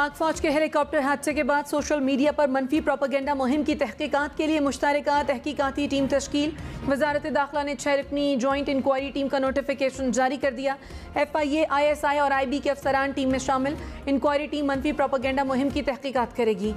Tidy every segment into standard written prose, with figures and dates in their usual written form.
पाक फौज के हेलीकॉप्टर हादसे के बाद सोशल मीडिया पर मनफी प्रोपेगेंडा मुहिम की तहकीकात के लिए मुश्तरका तहकीकाती टीम तश्कील। वजारत दाखिला ने 6 रुकनी जॉइंट इंक्वायरी टीम का नोटिफिकेशन जारी कर दिया। FIA, ISI और IB के अफसरान टीम में शामिल। इंक्वायरी टीम मनफी प्रोपेगेंडा मुहिम की तहकीकात करेगी।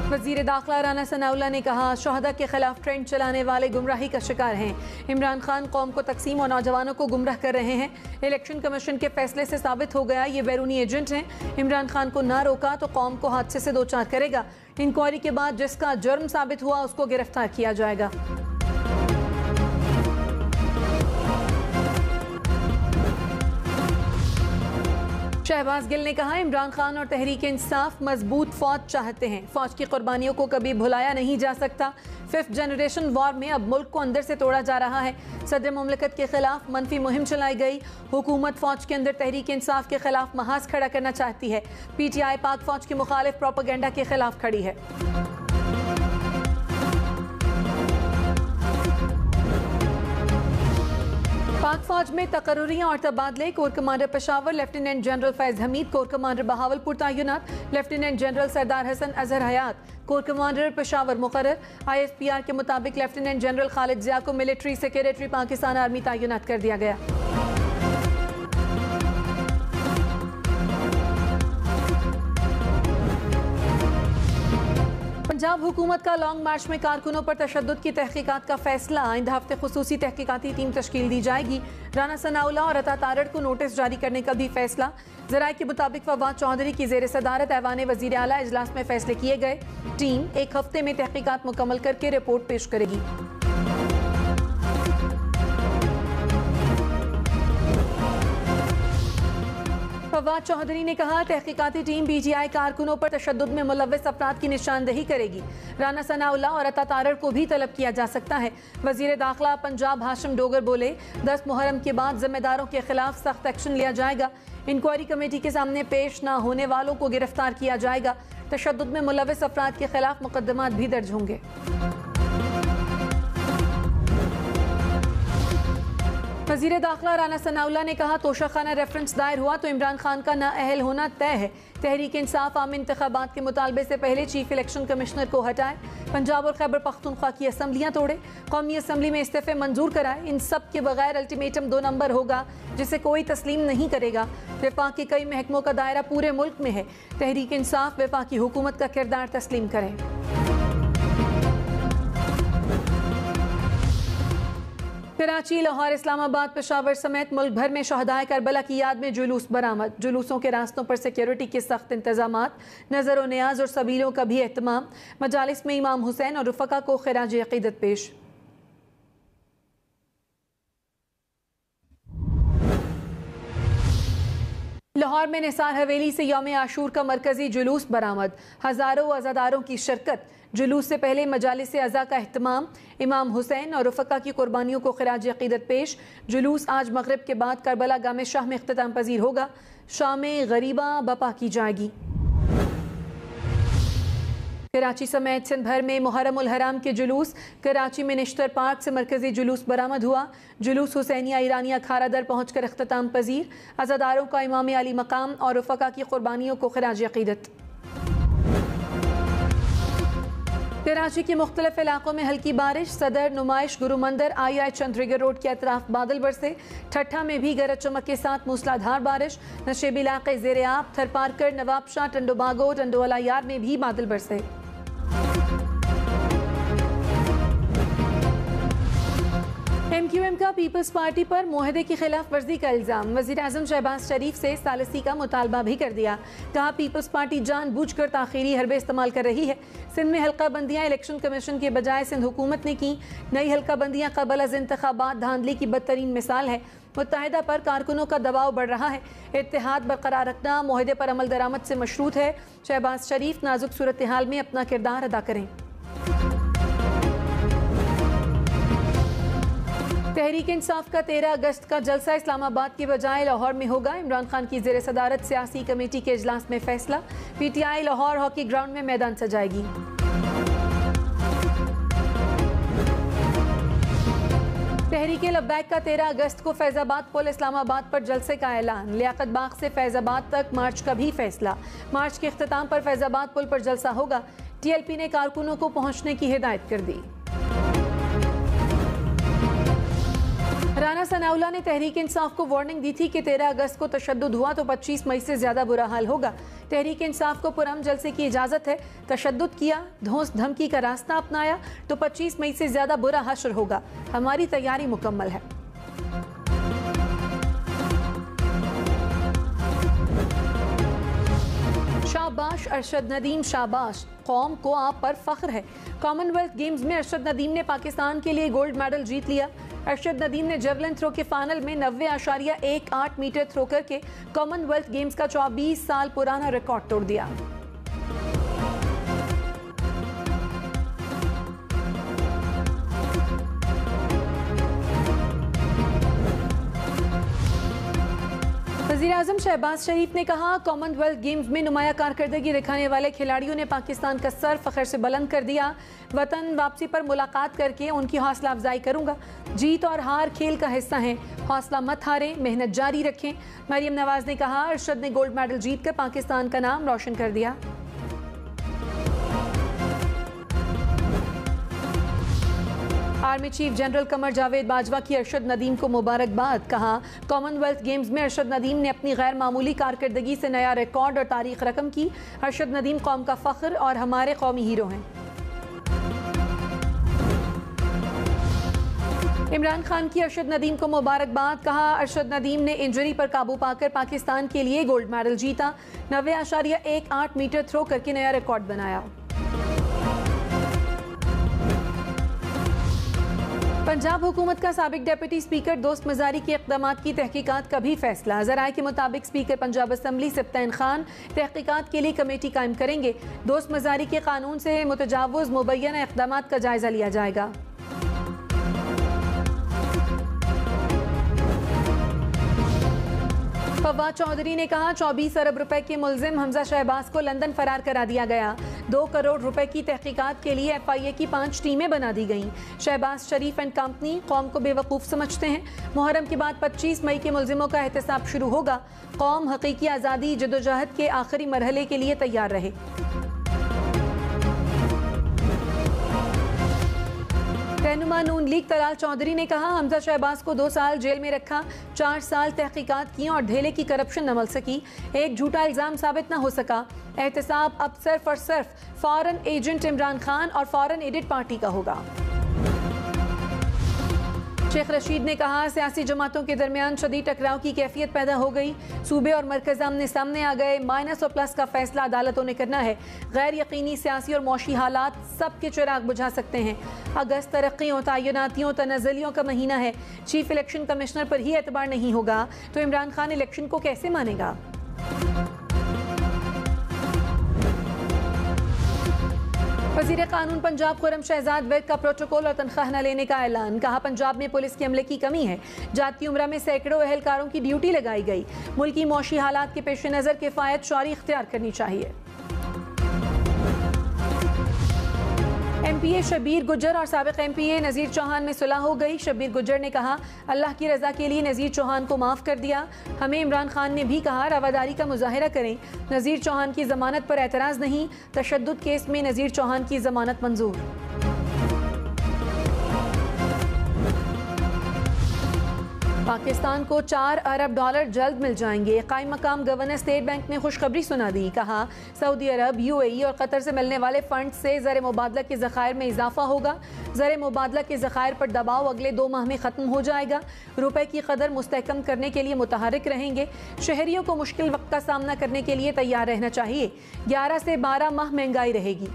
वज़ीर दाखिला राना सनाउल्लाह ने कहा, शहदा के खिलाफ ट्रेंड चलाने वाले गुमराही का शिकार हैं। इमरान खान कौम को तकसीम और नौजवानों को गुमराह कर रहे हैं। इलेक्शन कमीशन के फैसले से साबित हो गया ये बैरूनी एजेंट हैं। इमरान खान को ना रोका तो कौम को हादसे से दो चार करेगा। इंक्वायरी के बाद जिसका जुर्म साबित हुआ उसको गिरफ्तार किया जाएगा। शहबाज गिल ने कहा, इमरान खान और तहरीक इंसाफ मजबूत फौज चाहते हैं। फौज की कुर्बानियों को कभी भुलाया नहीं जा सकता। 5th जनरेशन वॉर में अब मुल्क को अंदर से तोड़ा जा रहा है। सदर मुमलिकत के खिलाफ मनफी मुहिम चलाई गई। हुकूमत फौज के अंदर तहरीक इंसाफ के खिलाफ महाज खड़ा करना चाहती है। PTI पाक फौज के मुखालिफ प्रोपेगेंडा के खिलाफ खड़ी है। पाक फौज में तकर्रुरियां और तबादले। Core commander Peshawar lieutenant general Faiz Hamid, core commander Bahawalpur तैनात। लेफ्टिनेंट जनरल सरदार हसन अजहर हयात, कोर कमांडर पेशावर मुकर्रर। ISPR के मुताबिक लेफ्टिनेंट जनरल खालिद जिया को मिलिट्री सेक्रेटरी पाकिस्तान आर्मी तैनात कर दिया गया। पंजाब हुकूमत का लॉन्ग मार्च में कारकुनों पर तशद्दुद की तहकीकात का फैसला। आइंदा हफ्ते खुसूसी तहकीकाती टीम तश्कील दी जाएगी। राना सनाउल्लाह और अता तारड़ को नोटिस जारी करने का भी फैसला। ज़राए के मुताबिक फवाद चौधरी की ज़ेर सदारत ऐवान वज़ीर आला इजलास में फैसले किए गए। टीम 1 हफ्ते में तहकीकात मुकम्मल करके रिपोर्ट पेश करेगी। फवाद चौधरी ने कहा, तहकीकाती टीम PTI कारकुनों पर तशद्दुद में मुलव्वस अफराद की निशानदही करेगी। राना सनाउल्लाह और अता तारड़ को भी तलब किया जा सकता है। वज़ीर दाखिला पंजाब हाशिम डोगर बोले, 10 मुहर्रम के बाद जिम्मेदारों के खिलाफ सख्त एक्शन लिया जाएगा। इंक्वायरी कमेटी के सामने पेश न होने वालों को गिरफ्तार किया जाएगा। तशद्दुद में मुलव्वस अफराद के खिलाफ मुकदमात भी दर्ज होंगे। वज़ीर दाखिला राना सनाउल्लाह ने कहा, तोशाखाना रेफरेंस दायर हुआ तो इमरान खान का नाअहल होना तय है। तहरीक इंसाफ आम इंतखाबात के मुतालबे से पहले चीफ इलेक्शन कमिश्नर को हटाए। पंजाब और खैबर पख्तूनख्वा की असम्बलियाँ तोड़े। कौमी असम्बली में इस्तीफे मंजूर कराए। इन सब के बगैर अल्टीमेटम 2 नंबर होगा जिसे कोई तस्लीम नहीं करेगा। वफाक के कई महकमों का दायरा पूरे मुल्क में है। तहरीक इंसाफ वफाकी हुकूमत का किरदार तस्लीम करे। कराची, लाहौर, इस्लामाबाद, पेशावर समेत मुल्क भर में शहदाए करबला की याद में जुलूस बरामद। जुलूसों के रास्तों पर सिक्योरिटी के सख्त इंतजामात, नजर व नियाज और सबीलों का भी एहतमाम। मजालिस में इमाम हुसैन और रुफका को खिराज अकीदत पेश। लाहौर में निसार हवेली से यौम आशूर का मरकजी जुलूस बरामद। हज़ारों अज़ादारों की शिरकत। जुलूस से पहले मजालिस अज़ा का एहतमाम। इमाम हुसैन और रुफका की कुर्बानियों को खिराज अकीदत पेश। जुलूस आज मगरिब के बाद करबला गाम शाह में इख्तिताम पजीर होगा। शाम में गरीबा बपा की जाएगी। कराची समेत सिंध भर में मुहर्रम उल हराम के जुलूस। कराची में निश्तर पार्क से मरकजी जुलूस बरामद हुआ। जुलूस हुसैनिया ईरानिया खारा दर पहुँच कर इख्तिताम पजीर। अज़ादारों का इमाम अली मकाम और रुफका की कुर्बानियों को खिराज अकीदत। कराची के मुख्तलिफ इलाकों में हल्की बारिश। सदर, नुमाइश, गुरु मंदिर, II चंद्रिगर रोड के अतराफ बादल बरसे। ठट्ठा में भी गरज चमक के साथ मूसलाधार बारिश। नशेबी इलाके ज़ेरे आब, थरपारकर, नवाबशाह, टंडोबागो, टंडोवाला यार में भी बादल बरसे। MQM का पीपल्स पार्टी पर मुआहदे की खिलाफ वर्जी का इल्ज़ाम। वज़ीर आज़म शहबाज शरीफ से सालसी का मुतालबा भी कर दिया। कहा, पीपल्स पार्टी जानबूझकर ताख़ीरी हरबे इस्तेमाल कर रही है। सिंध में हल्का बंदियाँ इलेक्शन कमीशन के बजाय सिंध हुकूमत ने की। नई हल्का बंदियाँ क़बल अज़ इंतखाबात धांधली की बदतरीन मिसाल है। मुत्तहिदा पर कारकुनों का दबाव बढ़ रहा है। इत्तेहाद बरकरार रखना मुआहदे पर अमल दरामद से मशरूत है। शहबाज शरीफ नाजुक सूरत हाल में अपना किरदार अदा करें। तहरीक इंसाफ का 13 अगस्त का जलसा इस्लामाबाद की बजाय लाहौर में होगा। इमरान खान की ज़ेर सदारत सियासी कमेटी के इजलास में फैसला। PTI लाहौर हॉकी ग्राउंड में मैदान सजाएगी। तहरीके लब्बैक का 13 अगस्त को फैजाबाद पुल इस्लामाबाद पर जलसे का ऐलान। लियाकत बाग से फैजाबाद तक मार्च का भी फैसला। मार्च के इख्तिताम पर फैजाबाद पुल पर जलसा होगा। टीएलपी ने कारकुनों को पहुंचने की हिदायत कर दी। राना सनाउल्लाह ने तहरीक इंसाफ को वार्निंग दी थी कि 13 अगस्त को तशद्दुद हुआ तो 25 मई से ज्यादा बुरा हाल होगा। तहरीक इंसाफ को पुरअमन जलसे की इजाजत है। तशद्दुद किया, धौंस धमकी का रास्ता अपनाया तो 25 मई से ज्यादा बुरा हश्र होगा। हमारी तैयारी मुकम्मल है। शाबाश अरशद नदीम, शाबाश, कौम को आप पर फख्र है। कॉमनवेल्थ गेम्स में अरशद नदीम ने पाकिस्तान के लिए गोल्ड मेडल जीत लिया। अरशद नदीम ने जेवलिन थ्रो के फाइनल में 90.18 मीटर थ्रो करके कॉमनवेल्थ गेम्स का 24 साल पुराना रिकॉर्ड तोड़ दिया। वज़ीर-ए-आज़म शहबाज शरीफ ने कहा, कॉमनवेल्थ गेम्स में नुमाया कारकर्दगी दिखाने वाले खिलाड़ियों ने पाकिस्तान का सर फ़ख्र से बुलंद कर दिया। वतन वापसी पर मुलाकात करके उनकी हौसला अफजाई करूंगा। जीत और हार खेल का हिस्सा है, हौसला मत हारें, मेहनत जारी रखें। मरियम नवाज ने कहा, अरशद ने गोल्ड मेडल जीतकर पाकिस्तान का नाम रोशन कर दिया। Army chief general Qamar Javed Bajwa की अरशद नदीम को मुबारकबाद। कहा, कॉमनवेल्थ गेम्स में अरशद नदीम ने अपनी गैर मामूली कारकर्दगी से नया रिकॉर्ड और तारीख रकम की। अरशद नदीम कौम का फख्र और हमारे कौमी हीरो हैं। इमरान खान की अरशद नदीम को मुबारकबाद। कहा, अरशद नदीम ने इंजरी पर काबू पाकर पाकिस्तान के लिए गोल्ड मेडल जीता। 90.18 मीटर थ्रो करके नया रिकॉर्ड बनाया। पंजाब हुकूमत का साबिक डिप्टी स्पीकर दोस्त मजारी के इक़दामात की तहकीकात का भी फैसला। ज़राए के मुताबिक स्पीकर पंजाब असम्बली सब्तैन खान तहकीकात के लिए कमेटी कायम करेंगे। दोस्त मजारी के कानून से मुतजावज़ मुबैना इक़दामात का जायजा लिया जाएगा। फवाद चौधरी ने कहा, 24 अरब रुपए के मुल्जिम हमजा शहबाज को लंदन फरार करा दिया गया। 2 करोड़ रुपए की तहकीकात के लिए FIA की 5 टीमें बना दी गईं। शहबाज शरीफ एंड कंपनी कौम को बेवकूफ़ समझते हैं। मुहर्रम के बाद 25 मई के मुल्जिमों का एहतसाब शुरू होगा। कौम हकीकी आज़ादी जदोजहद के आखिरी मरहले के लिए तैयार रहे। रहनुमा नून लीग तलाल चौधरी ने कहा, हमजा शहबाज को 2 साल जेल में रखा, 4 साल तहकीकात की और ढेले की करप्शन न मल सकी। एक झूठा इल्ज़ाम साबित न हो सका। एहतसाब अब सिर्फ और सिर्फ फॉरेन एजेंट इमरान खान और फॉरेन एडेड पार्टी का होगा। शेख रशीद ने कहा, सियासी जमातों के दरमियान शदीद टकराव की कैफियत पैदा हो गई। सूबे और मरकज़ आमने सामने आ गए। माइनस और प्लस का फैसला अदालतों ने करना है। गैर यकीनी सियासी और मौशी हालात सबके चिराग बुझा सकते हैं। अगस्त तरक्कियों, तयनातियों, तनज़लियों का महीना है। चीफ इलेक्शन कमिश्नर पर ही एतबार नहीं होगा तो इमरान खान इलेक्शन को कैसे मानेगा। वज़ीर कानून पंजाब खुर्रम शहजाद विर्क का प्रोटोकॉल और तनख्वाह न लेने का ऐलान। कहा, पंजाब में पुलिस के अमले की कमी है। जाती उम्रा में सैकड़ों एहलकारों की ड्यूटी लगाई गई। मुल्की मौशी हालात के पेश नज़र किफ़ायत शुआरी इख्तियार करनी चाहिए। MPA शब्बीर गुज्जर और साबिक MPA नज़ीर चौहान में सुलह हो गई। शब्बीर गुज्जर ने कहा, अल्लाह की रज़ा के लिए नज़ीर चौहान को माफ़ कर दिया। हमें इमरान खान ने भी कहा, रवादारी का मुजाहिरा करें। नज़ीर चौहान की ज़मानत पर एतराज़ नहीं। तशद्दुद केस में नज़ीर चौहान की ज़मानत मंजूर। पाकिस्तान को $4 अरब जल्द मिल जाएंगे। कायम मकाम गवर्नर स्टेट बैंक ने खुशखबरी सुना दी। कहा, सऊदी अरब, UAE और कतर से मिलने वाले फंड से ज़र मुबादला के ज़खायर में इजाफा होगा। ज़र मुबादला के ज़खायर पर दबाव अगले 2 माह में ख़त्म हो जाएगा। रुपए की कदर मुस्तहकम करने के लिए मुतहरिक रहेंगे। शहरियों को मुश्किल वक्त का सामना करने के लिए तैयार रहना चाहिए। 11 से 12 माह महंगाई रहेगी।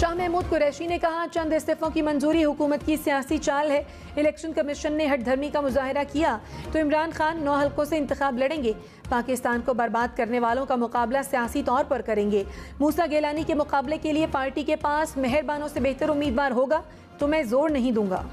शाह महमूद कुरैशी ने कहा, चंद इस्तीफों की मंजूरी हुकूमत की सियासी चाल है। इलेक्शन कमीशन ने हठधर्मी का मुजाहिरा किया तो इमरान खान 9 हल्कों से इंतखाब लड़ेंगे। पाकिस्तान को बर्बाद करने वालों का मुकाबला सियासी तौर पर करेंगे। मूसा गिलानी के मुकाबले के लिए पार्टी के पास मेहरबानों से बेहतर उम्मीदवार होगा तो मैं जोर नहीं दूंगा।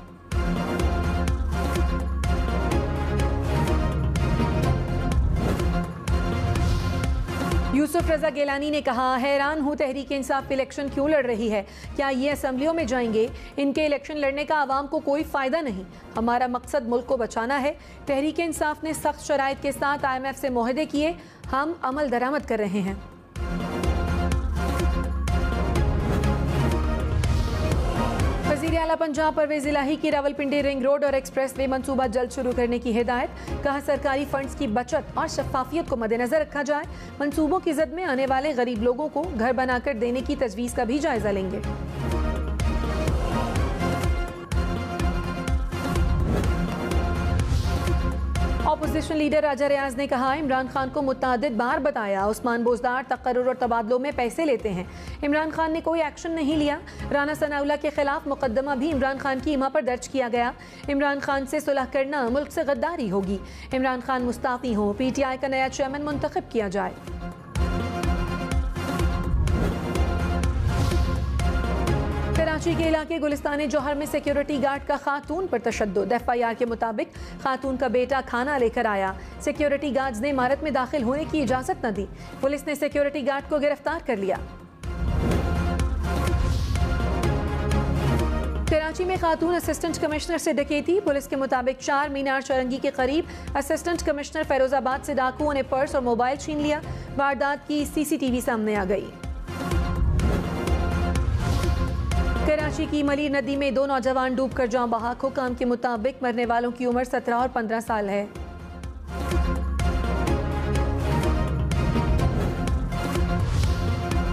यूसुफ रजा गिलानी ने कहा, हैरान हूँ तहरीक इंसाफ इलेक्शन क्यों लड़ रही है। क्या ये असेंबलियों में जाएंगे? इनके इलेक्शन लड़ने का आवाम को कोई फ़ायदा नहीं। हमारा मकसद मुल्क को बचाना है। तहरीक इंसाफ ने सख्त शराइत के साथ IMF से मुआहदे किए, हम अमल दरामद कर रहे हैं। वज़ीर आला पंजाब परवेज़ इलाही की रावलपिंडी रिंग रोड और एक्सप्रेस वे मंसूबा जल्द शुरू करने की हिदायत। कहा, सरकारी फंड्स की बचत और शफाफियत को मद्देनजर रखा जाए। मंसूबों की जद में आने वाले गरीब लोगों को घर बनाकर देने की तजवीज़ का भी जायजा लेंगे। ऑपोजिशन लीडर राजा रियाज ने कहा, इमरान खान को मुतअद्दिद बार बताया उस्मान बोजदार तकर्रुर और तबादलों में पैसे लेते हैं। इमरान खान ने कोई एक्शन नहीं लिया। राना सनाउल्लाह के खिलाफ मुकदमा भी इमरान खान की इमा पर दर्ज किया गया। इमरान खान से सुलह करना मुल्क से गद्दारी होगी। इमरान खान मुस्ताफी हो, PTI का नया चेयरमैन मुंतखब किया जाए। कराची के इलाके गुलिस्तान जौहर में सिक्योरिटी गार्ड का खातून पर तशद्दुद। FIR के मुताबिक खातून का बेटा खाना लेकर आया। सिक्योरिटी गार्ड्स ने इमारत में दाखिल होने की इजाजत न दी। पुलिस ने सिक्योरिटी गार्ड को गिरफ्तार कर लिया। कराची में खातून असिस्टेंट कमिश्नर से डकैती। पुलिस के मुताबिक 4 मीनार चौरंगी के करीब असिस्टेंट कमिश्नर फैरोजाबाद से डाकुओं ने पर्स और मोबाइल छीन लिया। वारदात की CCTV सामने आ गई। कराची की मलीर नदी में 2 नौजवान डूबकर जान बहक। हुकाम के मुताबिक मरने वालों की उम्र 17 और 15 साल है।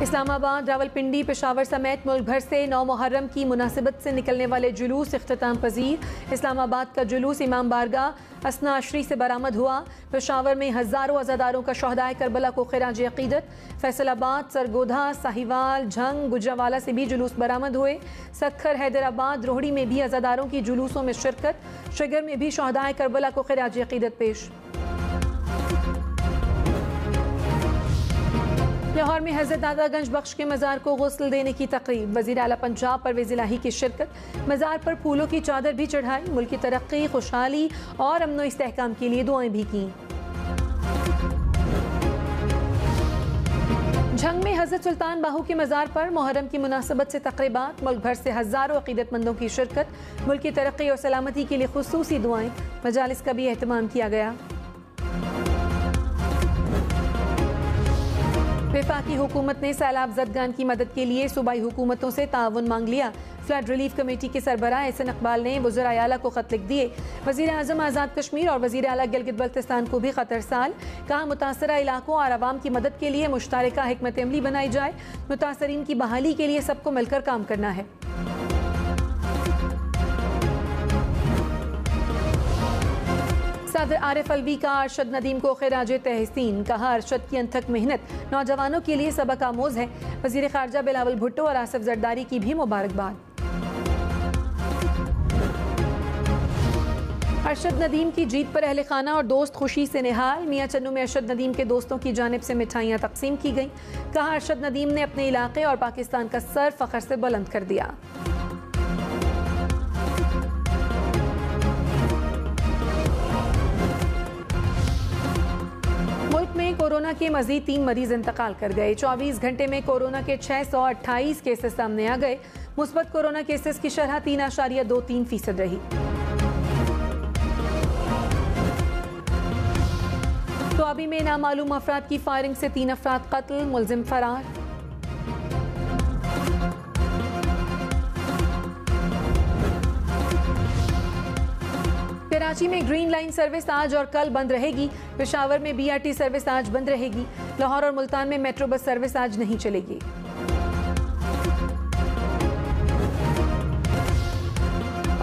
इस्लामाबाद, रावलपिंडी, पेशावर समेत मुल्क भर से 9 मुहर्रम की मुनासिबत से निकलने वाले जुलूस इख्तिताम पजीर। इस्लामाबाद का जुलूस इमाम बारगाह असना अशरी से बरामद हुआ। पेशावर में हज़ारों अज़ादारों का शहदाए करबला को खिराज अक़ीदत। फैसलाबाद, सरगोधा, साहिवाल, झंग, गुजरावाला से भी जुलूस बरामद हुए। सक्खर, हैदराबाद, रोहड़ी में भी अज़ादारों की जुलूसों में शिरकत। शिगर में भी शहदाए करबला को खिराज अक़ीदत पेश। लाहौर में हज़रत दादागंज बख्श के मज़ार को गुस्ल देने की तकरीब। वज़ीर आला पंजाब परवेज़ इलाही की शिरकत। मज़ार पर फूलों की चादर भी चढ़ाई। मुल्क की तरक्की, खुशहाली और अमन व इस्तेहकाम के लिए दुआएं भी की। झंग में हज़रत सुल्तान बाहू के मज़ार पर मुहर्रम की मुनासबत से तक़रीबात। मुल्क भर से हज़ारों अक़ीदतमंदों की शिरकत। मुल्क की तरक्की और सलामती के लिए खुसूसी दुआएं। मजालिस का भी एहतमाम किया गया। वफाकी हुकूमत ने सैलाब ज़दगान की मदद के लिए सूबाई हुकूमतों से ताउन मांग लिया। फ्लड रिलीफ कमेटी के सरबराह एहसन इकबाल ने वज़ीर आला को खत लिख दिए। वज़ीर आज़म आज़ाद कश्मीर और वज़ीर आला गिलगित बल्तिस्तान को भी खत अरसाल। कहा, मुतासरा इलाकों और आवाम की मदद के लिए मुश्तरका हिकमत अमली बनाई जाए। मुतासरीन की बहाली के लिए सबको मिलकर काम करना है। सदर आरिफ अलवी का अरशद नदीम को खिराज तहसीन। कहा, अरशद की अनथक मेहनत नौजवानों के लिए सबक आमोज है। वज़ीर ख़ारजा बिलावल भुट्टो और आसिफ जरदारी की भी मुबारकबाद। अरशद नदीम की जीत पर अहले खाना और दोस्त खुशी से निहाल। मियाँ चन्नू में अरशद नदीम के दोस्तों की जानिब से मिठाइयाँ तकसीम की गईं। कहा, अरशद नदीम ने अपने इलाके और पाकिस्तान का सर फ़ख्र से बुलंद कर दिया। कोरोना के मजीद 3 मरीज इंतकाल कर गए। 24 घंटे में कोरोना के 628 केसेस सामने आ गए। मुस्बत कोरोना केसेस की शरह 3.23% रही। तो अभी में नामालूम अफराद की फायरिंग से 3 अफराद कत्ल, मुलजिम फरार। कराची में ग्रीन लाइन सर्विस आज और कल बंद रहेगी। पेशावर में BRT सर्विस आज बंद रहेगी। लाहौर और मुल्तान में मेट्रो बस सर्विस आज नहीं चलेगी।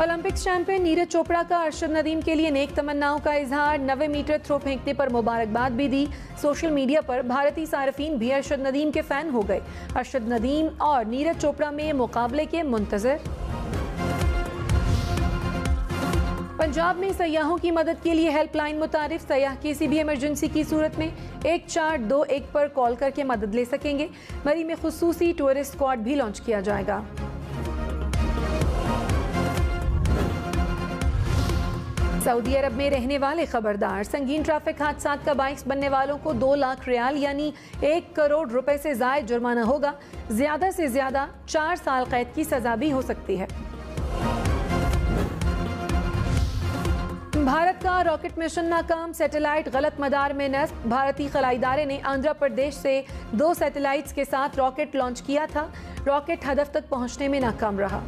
ओलंपिक्स चैंपियन नीरज चोपड़ा का अरशद नदीम के लिए नेक तमन्नाओं का इजहार। 90 मीटर थ्रो फेंकने पर मुबारकबाद भी दी। सोशल मीडिया पर भारतीय सार्फिन भी अरशद नदीम के फैन हो गए। अरशद नदीम और नीरज चोपड़ा में मुकाबले के मुंतजर। पंजाब में सयाहों की मदद के लिए हेल्पलाइन मुतारिफ। सयाह किसी भी इमरजेंसी की सूरत में 1421 पर कॉल करके मदद ले सकेंगे। मरी में खुसूसी टूरिस्ट स्क्वाड भी लॉन्च किया जाएगा। सऊदी अरब में रहने वाले खबरदार, संगीन ट्रैफिक हादसात का बाइस बनने वालों को 2 लाख रियाल यानी 1 करोड़ रुपए से ज़ायद जुर्माना होगा। ज्यादा से ज्यादा 4 साल कैद की सजा भी हो सकती है। भारत का रॉकेट मिशन नाकाम, सैटेलाइट गलत मदार में नस्ब। भारतीय खलाई इदारे ने आंध्र प्रदेश से 2 सैटेलाइट्स के साथ रॉकेट लॉन्च किया था। रॉकेट हदफ तक पहुंचने में नाकाम रहा।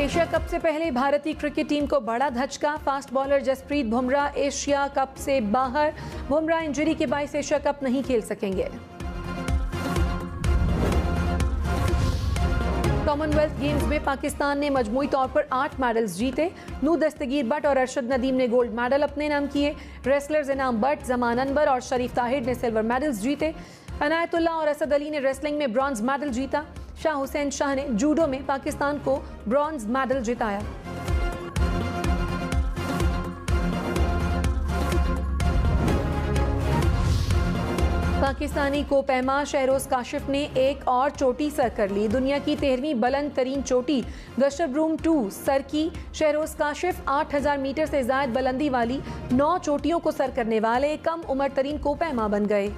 एशिया कप से पहले भारतीय क्रिकेट टीम को बड़ा धचका, fast bowler Jasprit Bumrah Asia cup से बाहर। बुमराह इंजरी के बायस एशिया कप नहीं खेल सकेंगे। कॉमनवेल्थ गेम्स में पाकिस्तान ने मजमूई तौर पर 8 मेडल्स जीते। नूर दस्तगीर भट्ट और अरशद नदीम ने गोल्ड मेडल अपने नाम किए। रेसलर्स इनाम भट्ट, जमान अनवर और शरीफ ताहिर ने सिल्वर मेडल्स जीते। अनायतुल्लाह और असद अली ने रेसलिंग में ब्रॉन्ज मेडल जीता। शाह हुसैन शाह ने जूडो में पाकिस्तान को ब्रॉन्ज मेडल जिताया। पाकिस्तानी कोपैमा शहरोज काशिफ ने एक और चोटी सर कर ली। दुनिया की 13वीं बुलंद तरीन चोटी गशरब्रूम 2 सर की। शहरोज काशिफ 8000 मीटर से ज्यादा बुलंदी वाली 9 चोटियों को सर करने वाले कम उम्र तरीन कोपैमा बन गए।